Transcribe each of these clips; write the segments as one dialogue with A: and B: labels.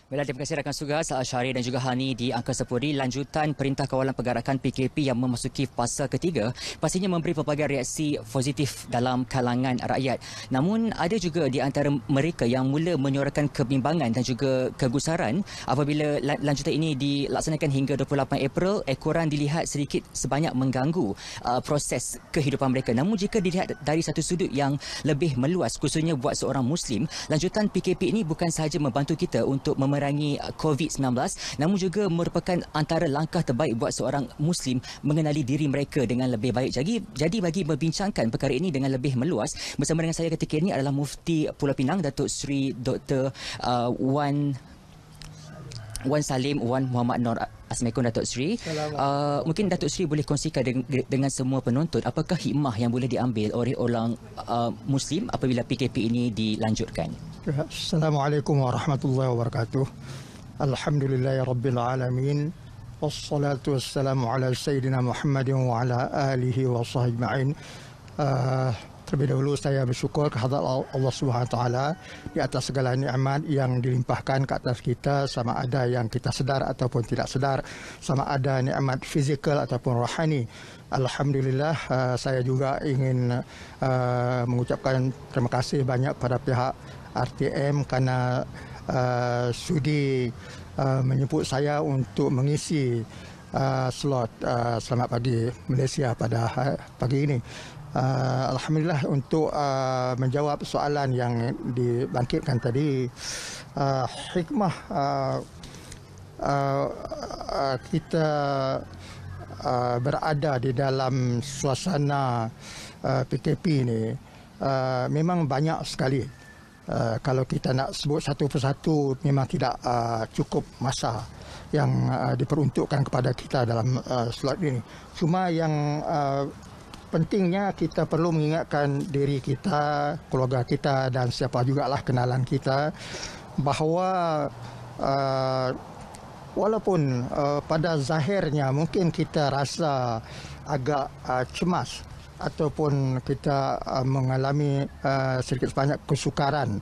A: Baiklah, terima kasih rakan Sugas Syahrir dan juga Hani di Angka Sepuri. Lanjutan Perintah Kawalan Pergerakan PKP yang memasuki fasa ketiga pastinya memberi pelbagai reaksi positif dalam kalangan rakyat. Namun ada juga di antara mereka yang mula menyuarakan kebimbangan dan juga kegusaran apabila lanjutan ini dilaksanakan hingga 28 April, ekoran dilihat sedikit sebanyak mengganggu proses kehidupan mereka. Namun jika dilihat dari satu sudut yang lebih meluas, khususnya buat seorang Muslim, lanjutan PKP ini bukan sahaja membantu kita untuk memerangi COVID-19, namun juga merupakan antara langkah terbaik buat seorang Muslim mengenali diri mereka dengan lebih baik. Jadi bagi membincangkan perkara ini dengan lebih meluas, bersama dengan saya ketika ini adalah Mufti Pulau Pinang, Datuk Seri Dr. Wan Salim Wan Muhammad Nor. Assalamualaikum Datuk Seri. Mungkin Datuk Seri boleh kongsikan dengan semua penonton apakah hikmah yang boleh diambil oleh orang Muslim apabila PKP ini dilanjutkan.
B: Assalamualaikum warahmatullahi wabarakatuh. Alhamdulillahirabbil alamin. Wassalatu wassalamu ala sayyidina Muhammadin wa ala alihi wa sahbihi. Terlebih dahulu saya bersyukur kehadrat Allah Subhanahu Wa Taala di atas segala nikmat yang dilimpahkan ke atas kita, sama ada yang kita sedar ataupun tidak sedar, sama ada nikmat fizikal ataupun rohani. Alhamdulillah, saya juga ingin mengucapkan terima kasih banyak pada pihak RTM kerana sudi menyebut saya untuk mengisi slot Selamat Pagi Malaysia pada pagi ini. Alhamdulillah, untuk menjawab soalan yang dibangkitkan tadi, hikmah kita berada di dalam suasana PKP ini memang banyak sekali. Kalau kita nak sebut satu persatu memang tidak cukup masa yang diperuntukkan kepada kita dalam slot ini. Cuma yang pentingnya kita perlu mengingatkan diri kita, keluarga kita dan siapa jugalah kenalan kita bahawa walaupun pada zahirnya mungkin kita rasa agak cemas ataupun kita mengalami sedikit sebanyak kesukaran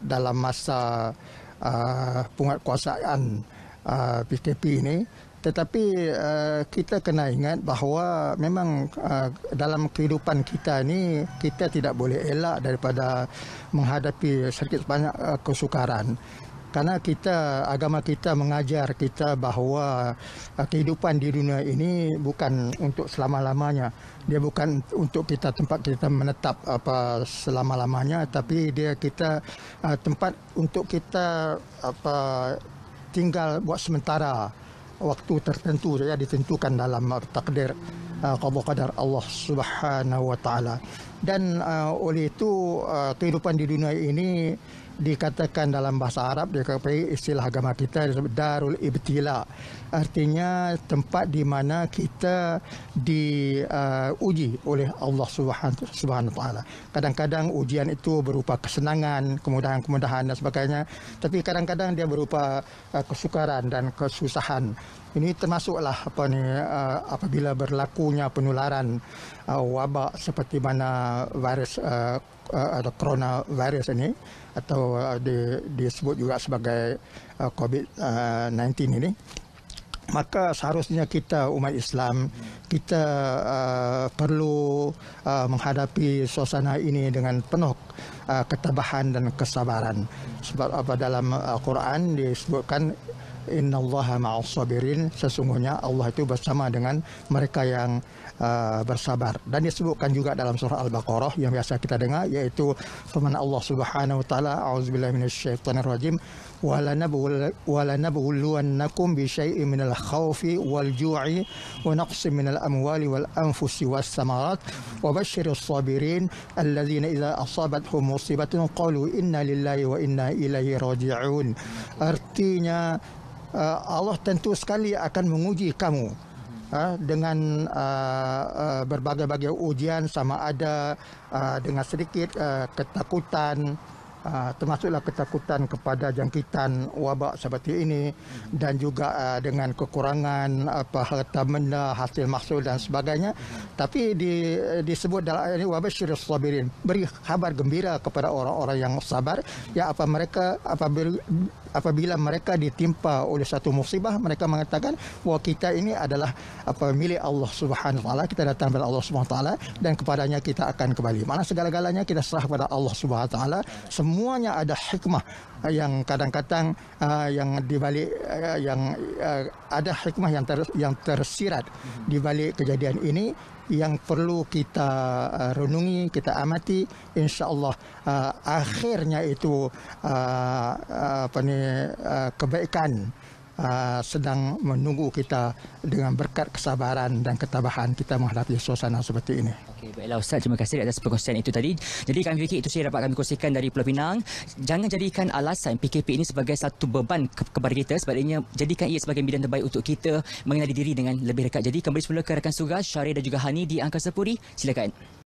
B: dalam masa penguatkuasaan PKP ini, tetapi kita kena ingat bahawa memang dalam kehidupan kita ni kita tidak boleh elak daripada menghadapi sedikit sebanyak kesukaran. Kerana agama kita mengajar kita bahawa kehidupan di dunia ini bukan untuk selama-lamanya. Dia bukan untuk tempat kita menetap selama-lamanya, tapi kita tempat untuk kita tinggal buat sementara, waktu tertentu saja ditentukan dalam takdir qada qadar Allah Subhanahu Wa Taala. Dan oleh itu kehidupan di dunia ini dikatakan dalam bahasa Arab, dia pakai istilah agama kita disebut darul ibtila, artinya tempat di mana kita diuji oleh Allah Subhanahu Wa Taala. Kadang-kadang ujian itu berupa kesenangan, kemudahan-kemudahan dan sebagainya, tapi kadang-kadang dia berupa kesukaran dan kesusahan. Ini termasuklah apabila berlakunya penularan wabak seperti mana virus atau coronavirus ini, atau disebut juga sebagai COVID-19 ini. Maka seharusnya kita umat Islam kita perlu menghadapi suasana ini dengan penuh ketabahan dan kesabaran. Sebab dalam Al-Quran disebutkan innallaha ma'as sabirin, sesungguhnya Allah itu bersama dengan mereka yang bersabar. Dan disebutkan juga dalam surah Al-Baqarah yang biasa kita dengar, iaitu firman Allah Subhanahu Wa Taala, a'udzubillahi minasyaitonir rajim, wa lanabluwannakum bi syai'in minal khaufi wal ju'i wa naqsin minal amwali wal anfusi was samarat wa basyyiris sabirin alladzina idza asabathum musibatun qalu inna lillahi wa inna ilaihi raji'un. Artinya Allah tentu sekali akan menguji kamu dengan berbagai-bagai ujian, sama ada dengan sedikit ketakutan, termasuklah ketakutan kepada jangkitan wabak seperti ini dan juga dengan kekurangan harta benda, hasil mahsul dan sebagainya. Tapi disebut dalam ayat ini wabasyiris sabirin, beri kabar gembira kepada orang-orang yang sabar, ya apabila mereka ditimpa oleh satu musibah, mereka mengatakan bahwa kita ini adalah milik Allah Subhanahu wa taala, kita datang kepada Allah Subhanahu wa taala dan kepadanya kita akan kembali. Mana segala-galanya kita serah kepada Allah Subhanahu wa taala. Semuanya ada hikmah yang kadang-kadang yang dibalik ada hikmah yang tersirat di balik kejadian ini yang perlu kita renungi, kita amati. InsyaAllah akhirnya itu kebaikan sedang menunggu kita dengan berkat kesabaran dan ketabahan kita menghadapi suasana seperti ini.
A: Okey, baiklah Ustaz, terima kasih atas perkongsian itu tadi. Jadi kami fikir itu saja dapat kami kongsikan dari Pulau Pinang. Jangan jadikan alasan PKP ini sebagai satu beban kepada kita, sebaliknya jadikan ia sebagai medan terbaik untuk kita mengenali diri dengan lebih dekat. Jadi kembali semula ke rakan tugas Syahrir dan juga Hani di Angkasa Puri. Silakan.